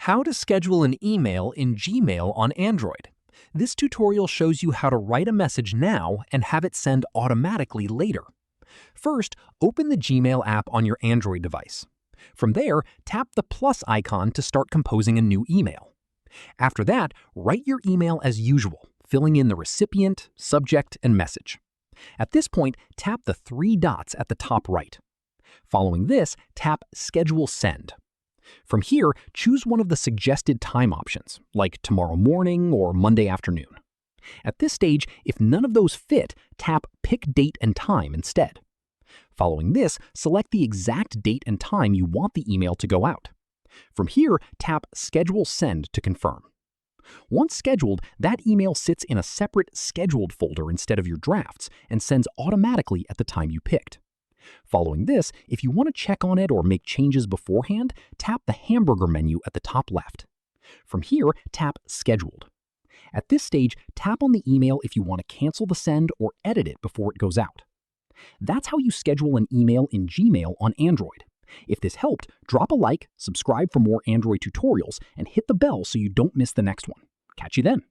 How to schedule an email in Gmail on Android. This tutorial shows you how to write a message now and have it send automatically later. First, open the Gmail app on your Android device. From there, tap the plus icon to start composing a new email. After that, write your email as usual, filling in the recipient, subject, and message. At this point, tap the three dots at the top right. Following this, tap Schedule Send. From here, choose one of the suggested time options, like tomorrow morning or Monday afternoon. At this stage, if none of those fit, tap Pick Date and Time instead. Following this, select the exact date and time you want the email to go out. From here, tap Schedule Send to confirm. Once scheduled, that email sits in a separate Scheduled folder instead of your drafts and sends automatically at the time you picked. Following this, if you want to check on it or make changes beforehand, tap the hamburger menu at the top left. From here, tap Scheduled. At this stage, tap on the email if you want to cancel the send or edit it before it goes out. That's how you schedule an email in Gmail on Android. If this helped, drop a like, subscribe for more Android tutorials, and hit the bell so you don't miss the next one. Catch you then.